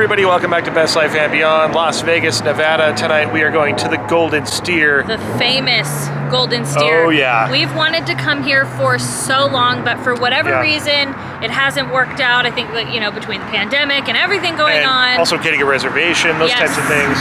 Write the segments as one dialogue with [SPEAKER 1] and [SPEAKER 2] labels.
[SPEAKER 1] everybody, welcome back to Best Life and Beyond, Las Vegas, Nevada. Tonight we are going to the Golden Steer.
[SPEAKER 2] The famous Golden Steer.
[SPEAKER 1] Oh yeah.
[SPEAKER 2] We've wanted to come here for so long, but for whatever reason, it hasn't worked out. I think that, you know, between the pandemic and everything going on.
[SPEAKER 1] Also getting a reservation, those types of things.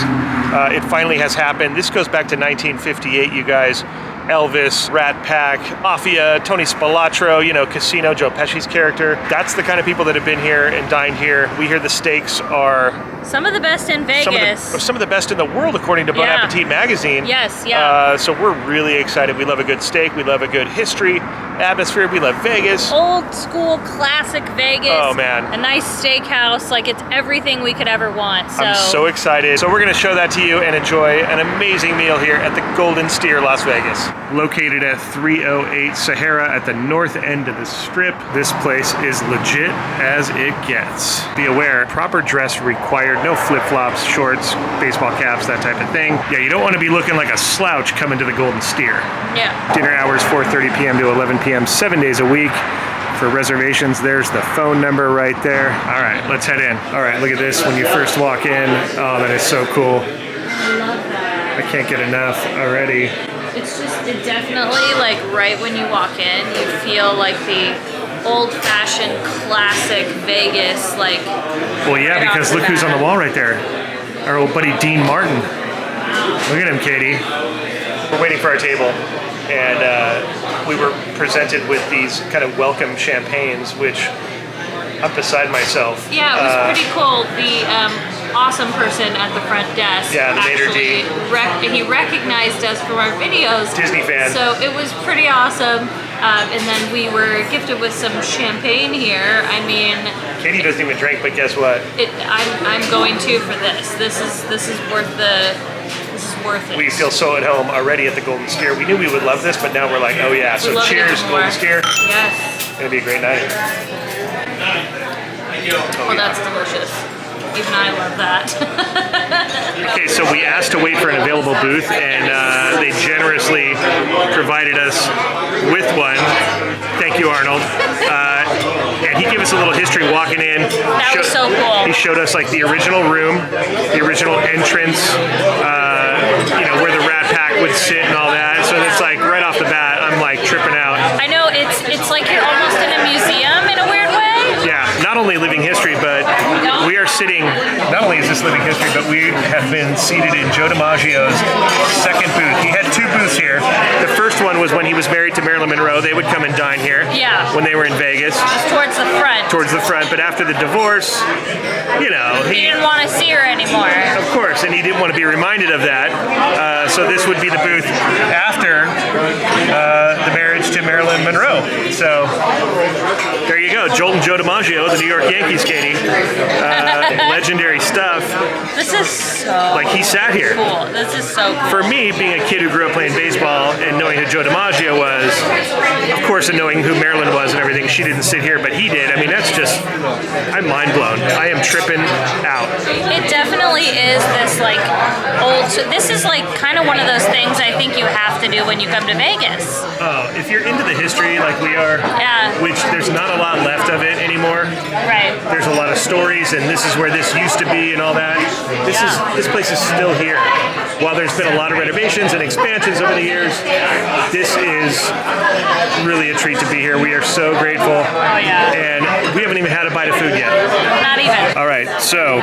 [SPEAKER 1] It finally has happened. This goes back to 1958, you guys. Elvis, Rat Pack, Mafia, Tony Spilotro, you know, Casino, Joe Pesci's character. That's the kind of people that have been here and dined here. We hear the steaks are
[SPEAKER 2] some of the best in Vegas.
[SPEAKER 1] Some of the best in the world, according to Bon Appetit magazine.
[SPEAKER 2] Yes, yeah.
[SPEAKER 1] So we're really excited. We love a good steak. We love a good history, atmosphere. We love Vegas.
[SPEAKER 2] Old school, classic Vegas.
[SPEAKER 1] Oh, man.
[SPEAKER 2] A nice steakhouse. Like, it's everything we could ever want. So.
[SPEAKER 1] I'm so excited. So we're going to show that to you and enjoy an amazing meal here at the Golden Steer, Las Vegas. Located at 308 Sahara at the north end of the strip. This place is legit as it gets. Be aware, proper dress required. No flip-flops, shorts, baseball caps, that type of thing. Yeah, you don't want to be looking like a slouch coming to the Golden Steer.
[SPEAKER 2] Yeah.
[SPEAKER 1] Dinner hours 4:30 p.m. to 11 p.m. 7 days a week. For reservations, there's the phone number right there. All right, let's head in. All right, look at this when you first walk in. Oh, that is so cool.
[SPEAKER 2] I love that.
[SPEAKER 1] I can't get enough already.
[SPEAKER 2] It's just, it definitely, like, right when you walk in, you feel like the old-fashioned, classic Vegas, like...
[SPEAKER 1] Well, yeah, because look who's on the wall right there. Our old buddy Dean Martin. Look at him, Katie. We're waiting for our table, and we were presented with these kind of welcome champagnes, which I'm beside myself.
[SPEAKER 2] Yeah, it was pretty cool. The awesome person at the front desk,
[SPEAKER 1] yeah, the maître d',
[SPEAKER 2] he recognized us from our videos.
[SPEAKER 1] Disney fan.
[SPEAKER 2] So it was pretty awesome. And then we were gifted with some champagne here. I mean,
[SPEAKER 1] Katie doesn't even drink, but guess what?
[SPEAKER 2] I'm going to for this. This is worth the. This is worth it.
[SPEAKER 1] We feel so at home already at the Golden Steer. We knew we would love this, but now we're like, oh yeah. So cheers, Golden Steer.
[SPEAKER 2] Yes.
[SPEAKER 1] It's gonna be a great night.
[SPEAKER 2] Oh, that's delicious. Even I love that.
[SPEAKER 1] Okay, so we asked to wait for an available booth, and they generously provided us with one. Thank you, Arnold. And he gave us a little history walking in.
[SPEAKER 2] That was so cool.
[SPEAKER 1] He showed us like the original room, the original entrance, you know, where the Rat Pack would sit and all that. So it's like right off the bat, I'm like tripping out.
[SPEAKER 2] I know, it's like you're almost in a museum in a weird way.
[SPEAKER 1] Yeah, not only living history, but we are sitting, not only is this living history, but we have been seated in Joe DiMaggio's second booth. He had two booths here. The first one was when he was married to Marilyn Monroe. They would come and dine here.
[SPEAKER 2] Yeah.
[SPEAKER 1] When they were in Vegas.
[SPEAKER 2] Just towards the front.
[SPEAKER 1] Towards the front, but after the divorce, you know.
[SPEAKER 2] He didn't want to see her anymore.
[SPEAKER 1] Of course, and he didn't want to be reminded of that. So this would be the booth after the marriage to Marilyn Monroe. So there you go, Jolt and Joe DiMaggio, the New York Yankees, Katie. Legendary stuff.
[SPEAKER 2] This is so
[SPEAKER 1] like he sat here.
[SPEAKER 2] Cool. This is so cool.
[SPEAKER 1] For me, being a kid who grew up playing baseball and knowing who Joe DiMaggio was, of course, and knowing who Marilyn was and everything, she didn't sit here, but he did. I mean, that's just, I'm mind blown. I am tripping out.
[SPEAKER 2] It definitely is this like old, this is like kind of one of those things I think you have to do when you come to Vegas.
[SPEAKER 1] Oh, if you're into the history like we are, which there's not a lot left of it anymore.
[SPEAKER 2] Right.
[SPEAKER 1] There's a lot of stories, and this is where this used to be and all that. This place is still here. While there's been a lot of renovations and expansions over the years, this is really a treat to be here. We are so grateful.
[SPEAKER 2] Oh yeah.
[SPEAKER 1] And we haven't even had a bite of food yet.
[SPEAKER 2] Not even.
[SPEAKER 1] All right, so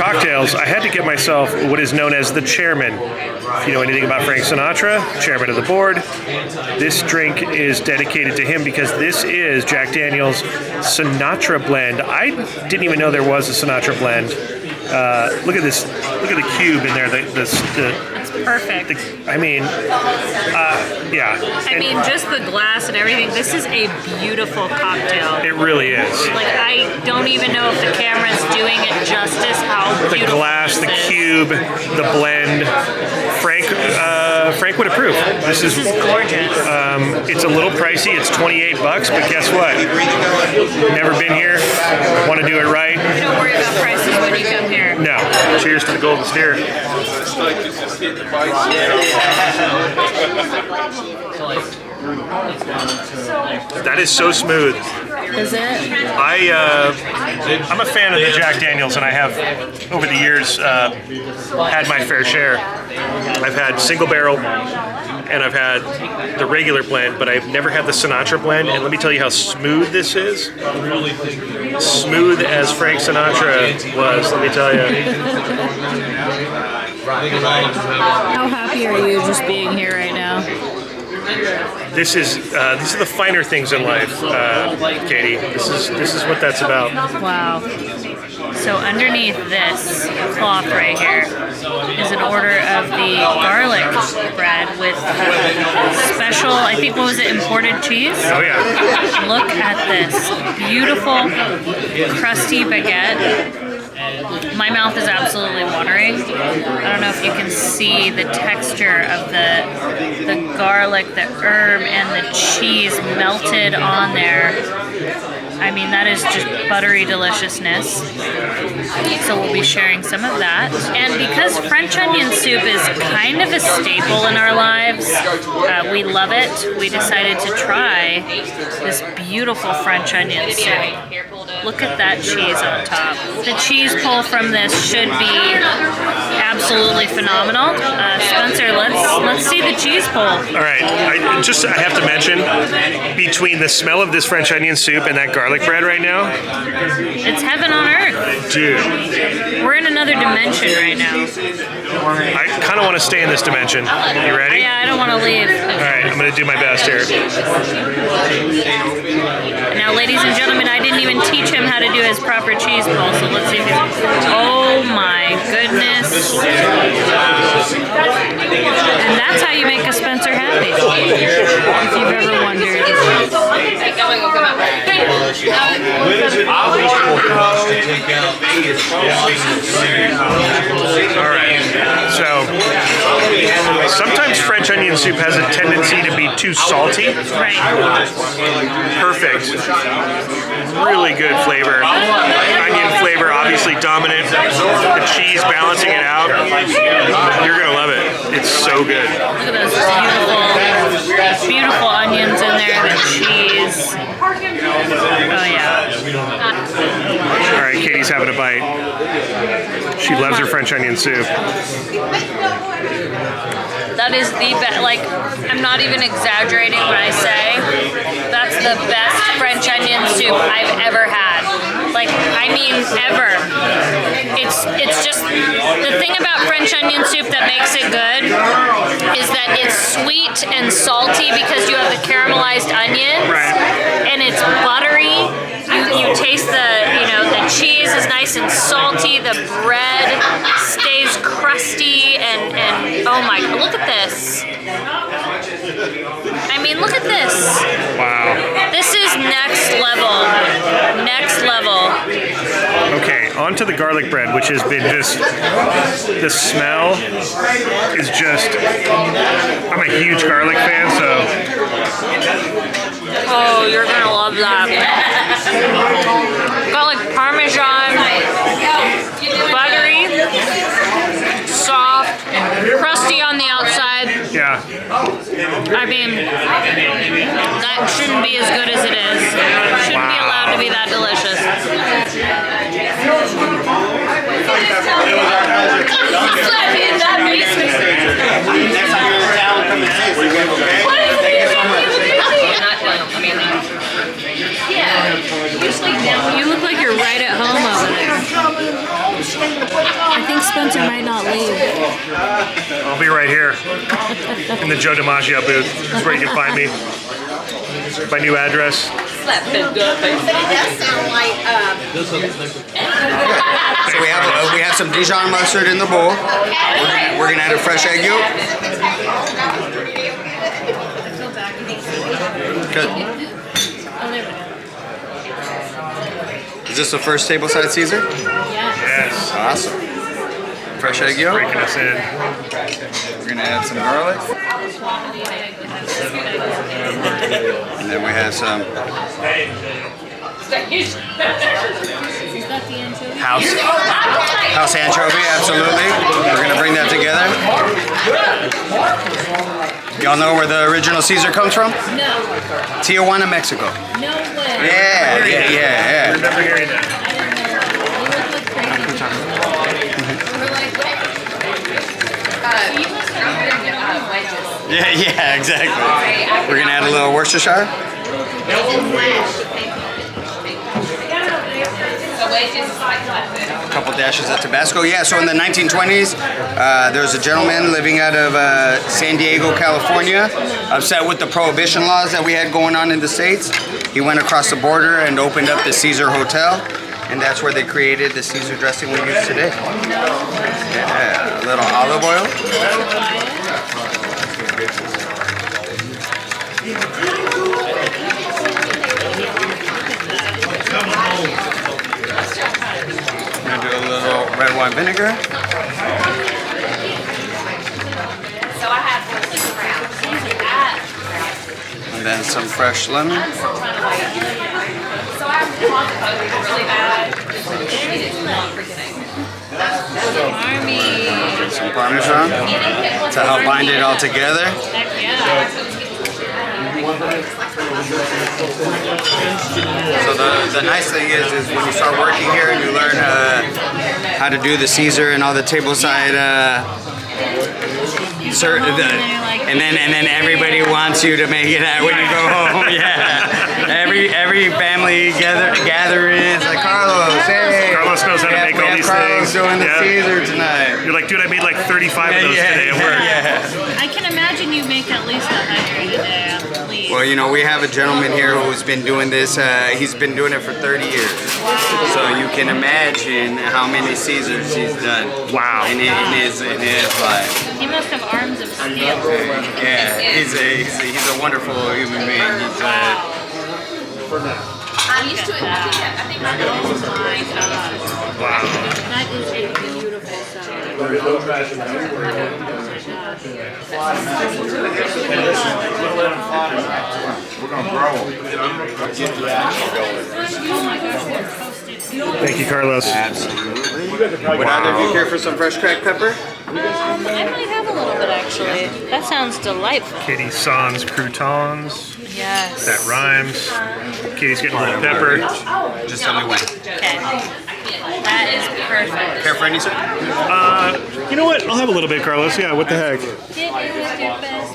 [SPEAKER 1] cocktails. I had to get myself what is known as the chairman. If you know anything about Frank Sinatra, chairman of the board, this drink is dedicated to him because this is Jack Daniel's Sinatra blend. I didn't even know there was a Sinatra blend. Look at this. Look at the cube in there.
[SPEAKER 2] It's perfect.
[SPEAKER 1] I mean, yeah.
[SPEAKER 2] I mean, just the glass and everything. This is a beautiful cocktail.
[SPEAKER 1] It really is.
[SPEAKER 2] Like, I don't even know if the camera's doing it justice. How beautiful
[SPEAKER 1] the glass, the cube, the blend. Frank would approve. This is
[SPEAKER 2] gorgeous.
[SPEAKER 1] It's a little pricey. It's $28, but guess what? Never been here. Want to do it right.
[SPEAKER 2] You don't worry about prices when you come here.
[SPEAKER 1] No. Cheers to the Golden Steer. That is so smooth.
[SPEAKER 2] is it?
[SPEAKER 1] I'm a fan of the Jack Daniels, and I have, over the years, had my fair share. I've had single barrel, and I've had the regular blend, but I've never had the Sinatra blend, and let me tell you how smooth this is. Smooth as Frank Sinatra was, let me tell you.
[SPEAKER 2] How happy are you just being here right now?
[SPEAKER 1] These are the finer things in life, Katie. This is what that's about.
[SPEAKER 2] Wow. So underneath this cloth right here is an order of the garlic bread with special, I think, what was it, imported cheese?
[SPEAKER 1] Oh yeah.
[SPEAKER 2] Look at this beautiful crusty baguette. My mouth is absolutely watering. I don't know if you can see the texture of the garlic, the herb, and the cheese melted on there. I mean, that is just buttery deliciousness. So we'll be sharing some of that. And because French onion soup is kind of a staple in our lives, we love it. We decided to try this beautiful French onion soup. Look at that cheese on top. The cheese pull from this should be absolutely phenomenal. Spencer, let's see the cheese pull.
[SPEAKER 1] All right, I have to mention, between the smell of this French onion soup and that garlic bread right now,
[SPEAKER 2] it's heaven on earth.
[SPEAKER 1] Dude.
[SPEAKER 2] We're in another dimension right now.
[SPEAKER 1] I kind of want to stay in this dimension. You ready?
[SPEAKER 2] Yeah, I don't want to leave.
[SPEAKER 1] All right, I'm going to do my best here.
[SPEAKER 2] Now, ladies and gentlemen, I didn't even teach him how to do his proper cheese pull, so let's see if he's... Oh my goodness. And that's how you make a Spencer happy, if you've ever wondered.
[SPEAKER 1] All right, so sometimes French onion soup has a tendency to be too salty.
[SPEAKER 2] Right.
[SPEAKER 1] Perfect. Really good flavor. Onion flavor obviously dominant. The cheese balancing it out. You're gonna love it. It's so good.
[SPEAKER 2] Look at those beautiful, beautiful onions in there, the cheese. Oh yeah.
[SPEAKER 1] All right, Katie's having a bite. She loves her French onion soup.
[SPEAKER 2] That is the best, like, I'm not even exaggerating when I say that's the best French onion soup I've ever had. Like, I mean, ever. It's just, the thing about French onion soup that makes it good is that it's sweet and salty because you have the caramelized onions.
[SPEAKER 1] Right.
[SPEAKER 2] And it's buttery. You taste the cheese is nice and salty. The bread stays crusty and oh my, look at this. I mean, look at this.
[SPEAKER 1] Wow.
[SPEAKER 2] This is next level. Next level.
[SPEAKER 1] Okay, on to the garlic bread, which has been just, the smell is just, I'm a huge garlic fan, so.
[SPEAKER 2] Oh, you're gonna love that. Got like Parmesan, buttery, soft, crusty on the outside.
[SPEAKER 1] Yeah.
[SPEAKER 2] I mean, that shouldn't be as good as it is. Shouldn't be allowed to be that delicious. You look like you're right at home over there. I think Spencer might not leave.
[SPEAKER 1] I'll be right here in the Joe DiMaggio booth. That's where you can find me. My new address.
[SPEAKER 3] That sound like.
[SPEAKER 4] So we have some Dijon mustard in the bowl. We're gonna add a fresh egg yolk. Good. Is this the first tableside Caesar?
[SPEAKER 1] Yes.
[SPEAKER 4] Awesome. Fresh egg yolk.
[SPEAKER 1] Breaking us in.
[SPEAKER 4] We're gonna add some garlic. And then we have some.
[SPEAKER 2] Is that that the anchovy?
[SPEAKER 4] House anchovy, absolutely. We're gonna bring that together. Y'all know where the original Caesar comes from?
[SPEAKER 2] No.
[SPEAKER 4] Tijuana, Mexico.
[SPEAKER 2] No way.
[SPEAKER 4] Yeah.
[SPEAKER 1] Remember hearing that?
[SPEAKER 4] Yeah, exactly. We're gonna add a little Worcestershire. A couple dashes of Tabasco. Yeah, so in the 1920s, there's a gentleman living out of San Diego, California, upset with the prohibition laws that we had going on in the States. He went across the border and opened up the Caesar Hotel, and that's where they created the Caesar dressing we use today. Yeah, a little olive oil. I'm gonna do a little red wine vinegar. And then some fresh lemon. Some Parmesan to help bind it all together.
[SPEAKER 2] Heck yeah.
[SPEAKER 4] So the nice thing is when you start working here and you learn how to do the Caesar and all the tableside and then everybody wants you to make it out when you go home. Yeah, every family gathering is like, Carlos, hey,
[SPEAKER 1] Carlos knows how to make all these
[SPEAKER 4] Carlos
[SPEAKER 1] things.
[SPEAKER 4] doing the Caesar tonight.
[SPEAKER 1] You're like, dude, I made like 35 of those today at work.
[SPEAKER 2] I can imagine you make at least 100 a day, at least.
[SPEAKER 4] Well, you know, we have a gentleman here who's been doing this. He's been doing it for 30 years.
[SPEAKER 2] Wow.
[SPEAKER 4] So you can imagine how many Caesars he's done.
[SPEAKER 1] Wow.
[SPEAKER 4] In his life.
[SPEAKER 2] He must have arms of steel.
[SPEAKER 4] Yeah, he's a wonderful human being. He's
[SPEAKER 3] I'm used to it. I think my
[SPEAKER 2] Oh my god.
[SPEAKER 1] Wow.
[SPEAKER 2] That is a beautiful salad.
[SPEAKER 1] Thank you, Carlos.
[SPEAKER 4] absolutely. Would either of you care for some fresh cracked pepper?
[SPEAKER 2] I might have a little bit actually. That sounds delightful.
[SPEAKER 1] Katie Sans croutons.
[SPEAKER 2] Yes.
[SPEAKER 1] That rhymes. Katie's getting a little pepper.
[SPEAKER 4] Just tell me when.
[SPEAKER 2] Okay. That is perfect.
[SPEAKER 4] Care for any, sir?
[SPEAKER 1] You know what? I'll have a little bit, Carlos. Yeah, what the heck?
[SPEAKER 2] Get in with your best.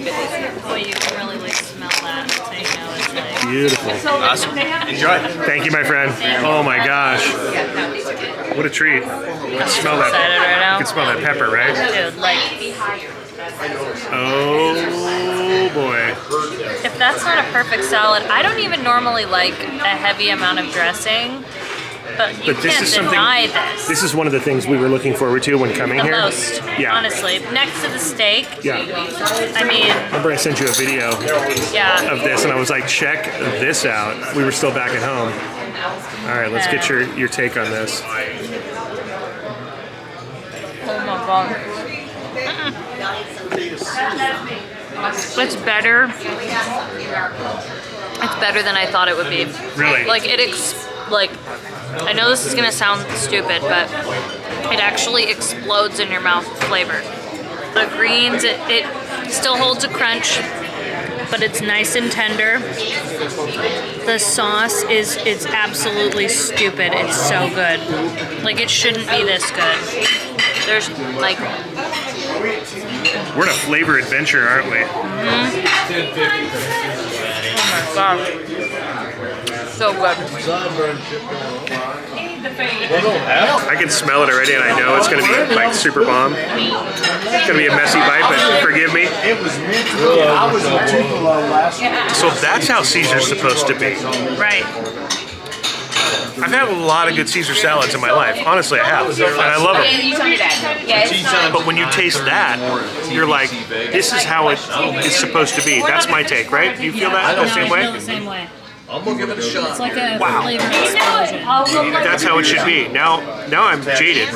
[SPEAKER 2] Boy, you can really like smell that. So you know it's like.
[SPEAKER 1] Beautiful.
[SPEAKER 4] Awesome. Enjoy.
[SPEAKER 1] Thank you, my friend. Oh my gosh. What a treat. You can smell that.
[SPEAKER 2] Excited right now.
[SPEAKER 1] You can smell that pepper, right?
[SPEAKER 2] Dude, like,
[SPEAKER 1] Oh boy.
[SPEAKER 2] if that's not a perfect salad, I don't even normally like a heavy amount of dressing, but you
[SPEAKER 1] But this
[SPEAKER 2] can't
[SPEAKER 1] is something.
[SPEAKER 2] deny this.
[SPEAKER 1] This is one of the things we were looking forward to when coming
[SPEAKER 2] The
[SPEAKER 1] here.
[SPEAKER 2] most,
[SPEAKER 1] Yeah.
[SPEAKER 2] honestly. Next to the steak,
[SPEAKER 1] Yeah.
[SPEAKER 2] I mean,
[SPEAKER 1] Remember I sent you a video
[SPEAKER 2] yeah.
[SPEAKER 1] of this and I was like, check this out. We were still back at home. All right, let's get your take on this.
[SPEAKER 2] Oh my god. It's better. It's better than I thought it would be.
[SPEAKER 1] Really?
[SPEAKER 2] Like I know this is gonna sound stupid, but it actually explodes in your mouth with flavor. The greens, it still holds a crunch, but it's nice and tender. The sauce it's absolutely stupid. It's so good. Like it shouldn't be this good. There's like
[SPEAKER 1] We're in a flavor adventure, aren't we?
[SPEAKER 2] oh my god. So good.
[SPEAKER 1] I can smell it already and I know it's gonna be like super bomb. It's gonna be a messy bite, but forgive me. So that's how Caesar's supposed to be.
[SPEAKER 2] Right.
[SPEAKER 1] I've had a lot of good Caesar salads in my life. Honestly, I have. And I love them.
[SPEAKER 3] You told me that. Yeah, it's not.
[SPEAKER 1] But when you taste that, you're like, this is how it is supposed to be. That's my take, right? Do you feel that the same
[SPEAKER 2] I feel
[SPEAKER 1] way?
[SPEAKER 2] the same way.
[SPEAKER 5] I'm gonna give it a shot.
[SPEAKER 2] It's like a
[SPEAKER 1] Wow.
[SPEAKER 2] flavor explosion.
[SPEAKER 1] That's how it should be. Now I'm jaded.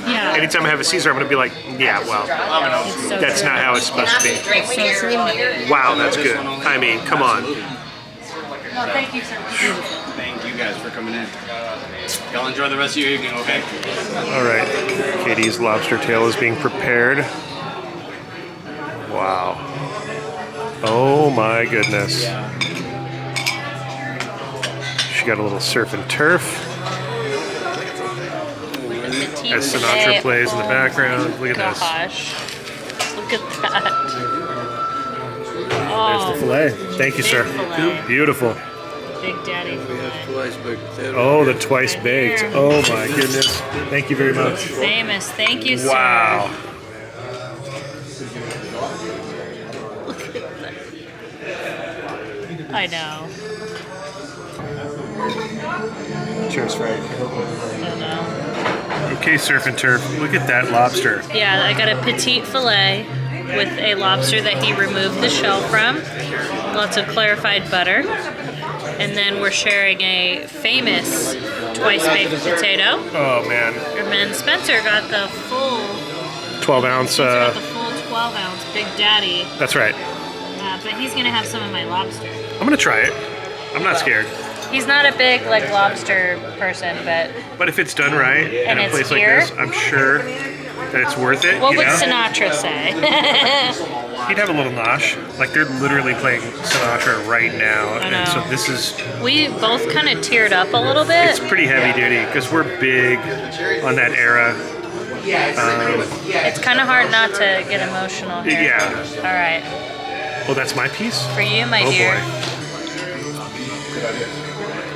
[SPEAKER 2] Yeah.
[SPEAKER 1] Anytime I have a Caesar, I'm gonna be like, yeah, well,
[SPEAKER 2] It's so
[SPEAKER 1] that's
[SPEAKER 2] true.
[SPEAKER 1] not how it's supposed to be.
[SPEAKER 2] So true.
[SPEAKER 1] Wow, that's good. I mean, come on.
[SPEAKER 2] Well, thank you, sir. Beautiful.
[SPEAKER 4] Thank you guys for coming in. Y'all enjoy the rest of your evening, okay?
[SPEAKER 1] All right, Katie's lobster tail is being prepared. Wow. Oh my goodness. She got a little surf and turf as Sinatra plays in the background. Look at this.
[SPEAKER 2] Gosh. Look at that.
[SPEAKER 1] There's the filet. Thank you, sir.
[SPEAKER 2] Filet.
[SPEAKER 1] Beautiful.
[SPEAKER 2] Big Daddy filet.
[SPEAKER 1] Oh, the twice baked. Oh my goodness. Thank you very much.
[SPEAKER 2] Famous. Thank you, sir.
[SPEAKER 1] Wow.
[SPEAKER 2] Look at that. I know.
[SPEAKER 1] Cheers, Frank.
[SPEAKER 2] I know.
[SPEAKER 1] Okay, surf and turf. Look at that lobster.
[SPEAKER 2] Yeah, I got a petite filet with a lobster that he removed the shell from. Lots of clarified butter. And then we're sharing a famous twice baked potato.
[SPEAKER 1] Oh man.
[SPEAKER 2] And then Spencer got the full
[SPEAKER 1] 12 ounce.
[SPEAKER 2] Spencer got the full 12 ounce Big Daddy.
[SPEAKER 1] That's right.
[SPEAKER 2] But he's gonna have some of my lobster.
[SPEAKER 1] I'm gonna try it. I'm not scared.
[SPEAKER 2] He's not a big like lobster person, but
[SPEAKER 1] if it's done right in
[SPEAKER 2] And
[SPEAKER 1] a
[SPEAKER 2] it's
[SPEAKER 1] place
[SPEAKER 2] here?
[SPEAKER 1] like this, I'm sure that it's worth it.
[SPEAKER 2] what
[SPEAKER 1] you
[SPEAKER 2] would
[SPEAKER 1] know?
[SPEAKER 2] Sinatra say?
[SPEAKER 1] He'd have a little nosh. Like they're literally playing Sinatra right now,
[SPEAKER 2] I
[SPEAKER 1] and so
[SPEAKER 2] know.
[SPEAKER 1] this is
[SPEAKER 2] We both kind of teared up a little bit.
[SPEAKER 1] it's pretty heavy duty because we're big on that era.
[SPEAKER 2] It's kind of hard not to get emotional here.
[SPEAKER 1] Yeah.
[SPEAKER 2] All right.
[SPEAKER 1] Well, that's my piece.
[SPEAKER 2] For you, my
[SPEAKER 1] Oh
[SPEAKER 2] dear.
[SPEAKER 1] boy.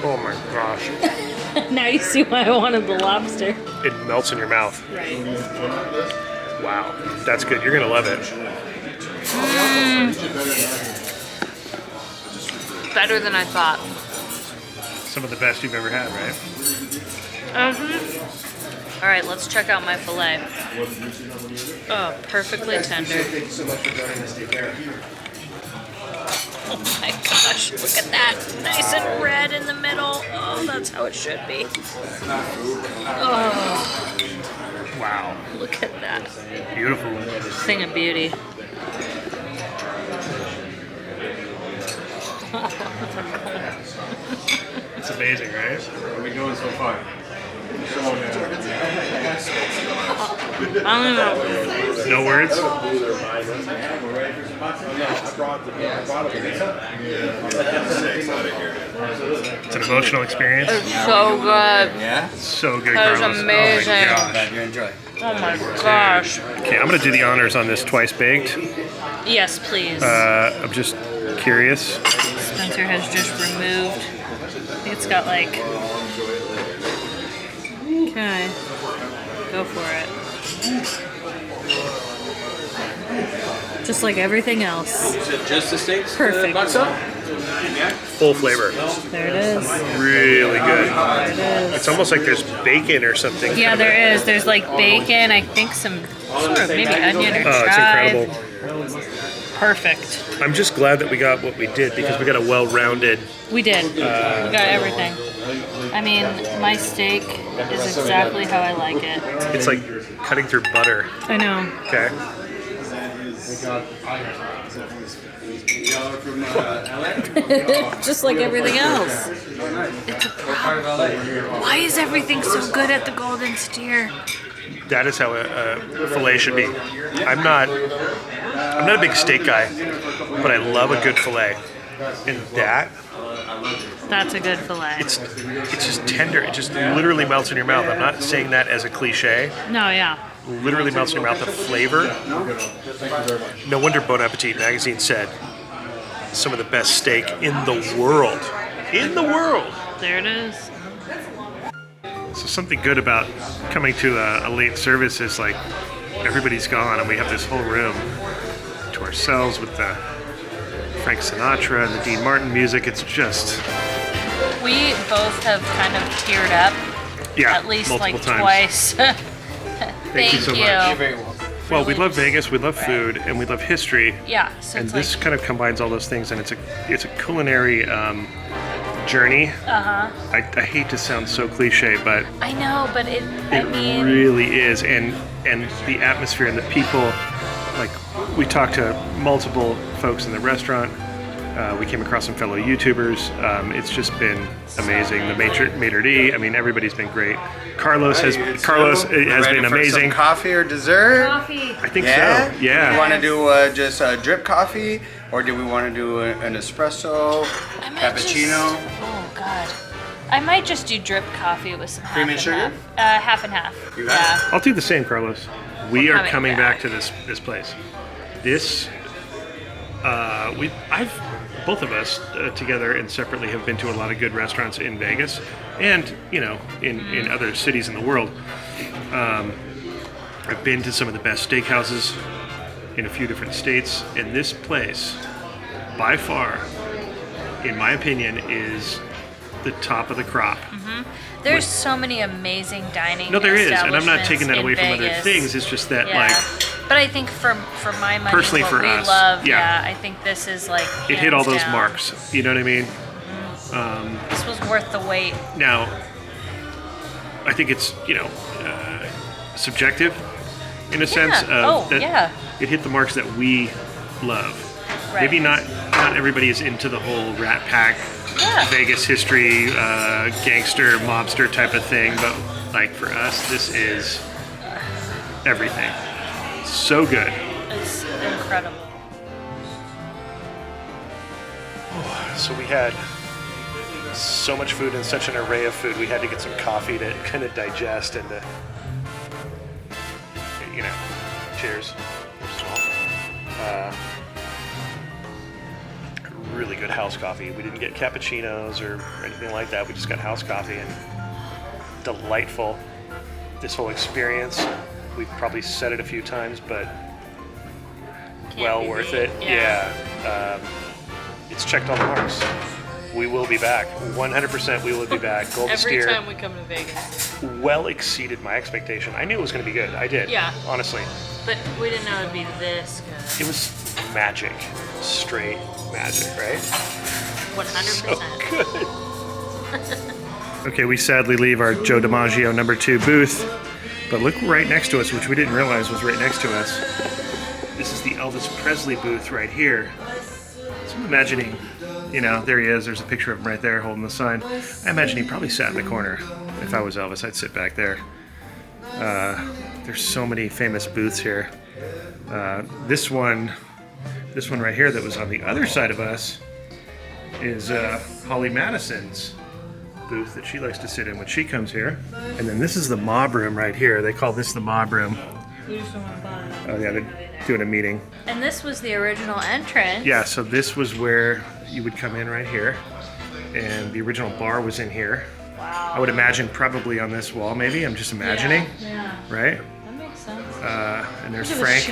[SPEAKER 1] Oh my gosh.
[SPEAKER 2] Now you see why I wanted the lobster.
[SPEAKER 1] It melts in your mouth.
[SPEAKER 2] Right.
[SPEAKER 1] Wow. That's good. You're gonna love it.
[SPEAKER 2] Better than I thought.
[SPEAKER 1] Some of the best you've ever had, right?
[SPEAKER 2] All right, let's check out my filet. Oh, perfectly tender. Oh my gosh, look at that. Nice and red in the middle. Oh, that's how it should be. Oh,
[SPEAKER 1] Wow.
[SPEAKER 2] look at that.
[SPEAKER 1] Beautiful.
[SPEAKER 2] Thing of beauty.
[SPEAKER 1] It's amazing, right?
[SPEAKER 4] What are we doing so far?
[SPEAKER 2] I don't know.
[SPEAKER 1] No words? It's an emotional experience.
[SPEAKER 2] It's so good.
[SPEAKER 4] Yeah?
[SPEAKER 1] So good,
[SPEAKER 2] That was
[SPEAKER 1] Carlos.
[SPEAKER 2] amazing.
[SPEAKER 1] Oh my gosh.
[SPEAKER 4] Glad you enjoy.
[SPEAKER 2] Oh my gosh.
[SPEAKER 1] Okay, I'm gonna do the honors on this twice baked.
[SPEAKER 2] Yes, please.
[SPEAKER 1] I'm just curious.
[SPEAKER 2] Spencer has just removed. I think it's got like. Okay. Go for it. Just like everything else.
[SPEAKER 4] Is it just the steaks?
[SPEAKER 2] Perfect.
[SPEAKER 1] Full flavor.
[SPEAKER 2] There it is.
[SPEAKER 1] Really good.
[SPEAKER 2] There it is.
[SPEAKER 1] It's almost like there's bacon or something.
[SPEAKER 2] Yeah, there is. There's like bacon. I think some sort of maybe onion or
[SPEAKER 1] Oh, it's
[SPEAKER 2] chive.
[SPEAKER 1] incredible.
[SPEAKER 2] Perfect.
[SPEAKER 1] I'm just glad that we got what we did because we got a well-rounded.
[SPEAKER 2] We did. We got everything. I mean, my steak is exactly how I like it.
[SPEAKER 1] It's like cutting through butter.
[SPEAKER 2] I know.
[SPEAKER 1] Okay.
[SPEAKER 2] Just like everything else. It's a problem. Why is everything so good at the Golden Steer?
[SPEAKER 1] That is how a fillet should be. I'm not a big steak guy, but I love a good fillet. And
[SPEAKER 2] That's a good fillet.
[SPEAKER 1] it's just tender. It just literally melts in your mouth. I'm not saying that as a cliche.
[SPEAKER 2] No, yeah.
[SPEAKER 1] Literally melts in your mouth. The flavor. No wonder Bon Appetit magazine said some of the best steak in the world. In the world.
[SPEAKER 2] There it is.
[SPEAKER 1] So something good about coming to a late service is like everybody's gone and we have this whole room to ourselves with the Frank Sinatra and the Dean Martin music. It's just
[SPEAKER 2] We both have kind of teared up.
[SPEAKER 1] yeah,
[SPEAKER 2] At least
[SPEAKER 1] multiple
[SPEAKER 2] like
[SPEAKER 1] times.
[SPEAKER 2] twice. Thank
[SPEAKER 1] you so much. Well, we love Vegas, we love food, and we love history.
[SPEAKER 2] Yeah, so
[SPEAKER 1] And
[SPEAKER 2] it's
[SPEAKER 1] this
[SPEAKER 2] like,
[SPEAKER 1] kind of combines all those things, and it's a culinary journey. I hate to sound so cliche, but
[SPEAKER 2] I know, but
[SPEAKER 1] it
[SPEAKER 2] I mean,
[SPEAKER 1] really is, and the atmosphere and the people. Like we talked to multiple folks in the restaurant, We came across some fellow YouTubers. It's just been amazing. The maitre d', I mean, everybody's been great. Carlos has been amazing.
[SPEAKER 4] Some coffee or dessert?
[SPEAKER 2] Coffee.
[SPEAKER 1] I think so.
[SPEAKER 4] Do
[SPEAKER 1] Yeah.
[SPEAKER 4] we want to do just drip coffee, or do we want to do an espresso, cappuccino?
[SPEAKER 2] Oh God. I might just do drip coffee with some
[SPEAKER 4] Cream and sugar?
[SPEAKER 2] Half and half.
[SPEAKER 4] You got it?
[SPEAKER 1] I'll do the same, Carlos. We are
[SPEAKER 2] coming
[SPEAKER 1] coming back
[SPEAKER 2] back.
[SPEAKER 1] to this place. This, both of us together and separately have been to a lot of good restaurants in Vegas, and in other cities in the world. I've been to some of the best steakhouses in a few different states, and this place, by far, in my opinion, is the top of the crop.
[SPEAKER 2] There's so many amazing dining.
[SPEAKER 1] No, there is, and I'm not taking that
[SPEAKER 2] in
[SPEAKER 1] away from other
[SPEAKER 2] Vegas.
[SPEAKER 1] things. It's just that,
[SPEAKER 2] Yeah. But I think for my money,
[SPEAKER 1] Personally
[SPEAKER 2] what
[SPEAKER 1] for
[SPEAKER 2] we
[SPEAKER 1] us,
[SPEAKER 2] love,
[SPEAKER 1] yeah.
[SPEAKER 2] I think this is like
[SPEAKER 1] it hit all
[SPEAKER 2] hands
[SPEAKER 1] those
[SPEAKER 2] down.
[SPEAKER 1] marks. You know what I mean?
[SPEAKER 2] This was worth the wait.
[SPEAKER 1] Now, I think it's subjective in a sense of that it hit the marks that we love.
[SPEAKER 2] Right.
[SPEAKER 1] Maybe not everybody is into the whole Rat Pack, Vegas history, gangster, mobster type of thing, but like for us, this is everything. So good.
[SPEAKER 2] It's incredible.
[SPEAKER 1] So we had so much food and such an array of food. We had to get some coffee to kind of digest and to, cheers. Really good house coffee. We didn't get cappuccinos or anything like that. We just got house coffee, and delightful. This whole experience, we've probably said it a few times, but well worth it. Yeah. It's checked all the marks. We will be back. 100% we will be back. Golden
[SPEAKER 2] Every
[SPEAKER 1] Steer
[SPEAKER 2] time we come to Vegas.
[SPEAKER 1] well exceeded my expectation. I knew it was going to be good. I did.
[SPEAKER 2] Yeah.
[SPEAKER 1] Honestly.
[SPEAKER 2] But we didn't know it'd be this good.
[SPEAKER 1] It was magic. Straight magic, right?
[SPEAKER 2] 100%.
[SPEAKER 1] Good. Okay, we sadly leave our Joe DiMaggio #2 booth, but look right next to us, which we didn't realize was right next to us. This is the Elvis Presley booth right here. So I'm imagining, there he is. There's a picture of him right there holding the sign. I imagine he probably sat in the corner. If I was Elvis, I'd sit back there. There's so many famous booths here. This one right here that was on the other side of us is Holly Madison's booth that she likes to sit in when she comes here. And then this is the mob room right here. They call this the mob room. Oh yeah, they're doing a meeting.
[SPEAKER 2] And this was the original entrance.
[SPEAKER 1] Yeah, so this was where you would come in right here. And the original bar was in here.
[SPEAKER 2] Wow.
[SPEAKER 1] I would imagine probably on this wall, maybe. I'm just imagining.
[SPEAKER 2] Yeah.
[SPEAKER 1] Right?
[SPEAKER 2] That makes sense.
[SPEAKER 1] And there's Frank.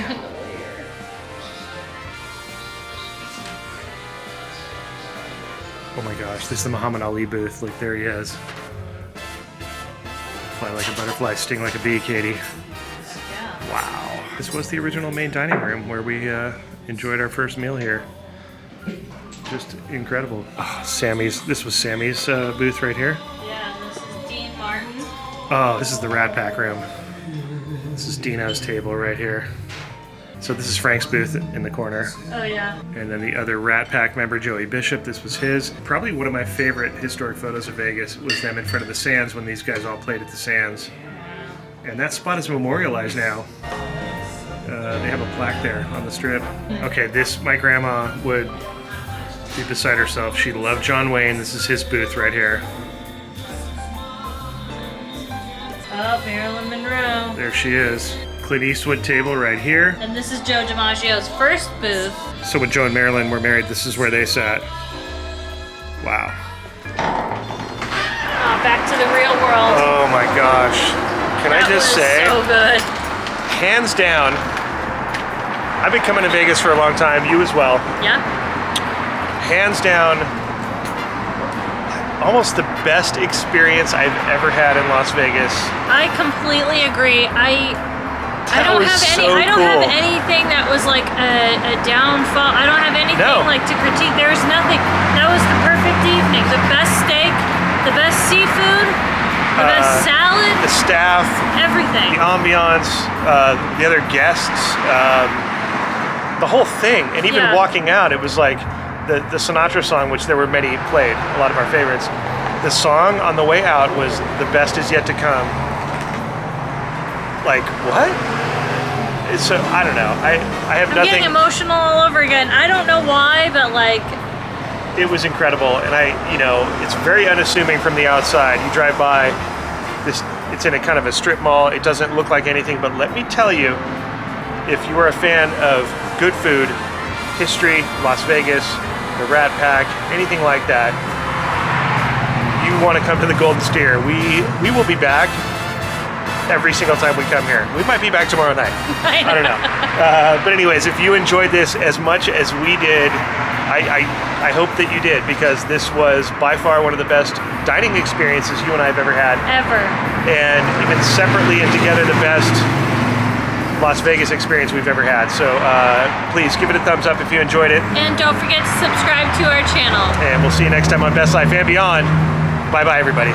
[SPEAKER 1] Oh my gosh, this is the Muhammad Ali booth. Look, there he is. Fly like a butterfly, sting like a bee, Katie.
[SPEAKER 2] Yeah.
[SPEAKER 1] Wow. This was the original main dining room where we enjoyed our first meal here. Just incredible. Oh, this was Sammy's booth right here.
[SPEAKER 2] Yeah, and this is Dean Martin.
[SPEAKER 1] Oh, this is the Rat Pack room. This is Dino's table right here. So this is Frank's booth in the corner.
[SPEAKER 2] Oh yeah.
[SPEAKER 1] And then the other Rat Pack member, Joey Bishop, this was his. Probably one of my favorite historic photos of Vegas was them in front of the Sands when these guys all played at the Sands. And that spot is memorialized now. They have a plaque there on the strip. Okay, my grandma would be beside herself. She loved John Wayne. This is his booth right here.
[SPEAKER 2] Oh, Marilyn Monroe.
[SPEAKER 1] There she is. Clint Eastwood table right here.
[SPEAKER 2] And this is Joe DiMaggio's first booth.
[SPEAKER 1] So when Joe and Marilyn were married, this is where they sat. Wow.
[SPEAKER 2] Oh, back to the real world.
[SPEAKER 1] Oh my gosh. Can I just say,
[SPEAKER 2] so good.
[SPEAKER 1] hands down, I've been coming to Vegas for a long time, you as well.
[SPEAKER 2] Yeah.
[SPEAKER 1] Hands down, almost the best experience I've ever had in Las Vegas.
[SPEAKER 2] I completely agree. I
[SPEAKER 1] That
[SPEAKER 2] don't
[SPEAKER 1] was
[SPEAKER 2] have any.
[SPEAKER 1] so
[SPEAKER 2] I don't have
[SPEAKER 1] cool.
[SPEAKER 2] anything that was like a downfall. I don't have anything
[SPEAKER 1] No.
[SPEAKER 2] like to critique. There was nothing. That was the perfect evening. The best steak, the best seafood, the best salad,
[SPEAKER 1] The staff,
[SPEAKER 2] everything.
[SPEAKER 1] the ambiance, the other guests, the whole thing. And even
[SPEAKER 2] Yeah.
[SPEAKER 1] walking out, it was like, the Sinatra song, which there were many played, a lot of our favorites. The song on the way out was "The Best Is Yet to Come." Like, what? So I don't know. I have
[SPEAKER 2] I'm
[SPEAKER 1] nothing.
[SPEAKER 2] getting emotional all over again. I don't know why, but like,
[SPEAKER 1] It was incredible, and it's very unassuming from the outside. You drive by this; it's in a kind of a strip mall. It doesn't look like anything, but let me tell you, if you are a fan of good food, history, Las Vegas, the Rat Pack, anything like that, you want to come to the Golden Steer. We will be back every single time we come here. We might be back tomorrow night. I don't know. But anyways, if you enjoyed this as much as we did, I hope that you did, because this was by far one of the best dining experiences you and I have ever had.
[SPEAKER 2] ever.
[SPEAKER 1] And even separately and together, the best Las Vegas experience we've ever had. So please give it a thumbs up if you enjoyed it.
[SPEAKER 2] And don't forget to subscribe to our channel.
[SPEAKER 1] And we'll see you next time on Best Life and Beyond. Bye-bye, everybody.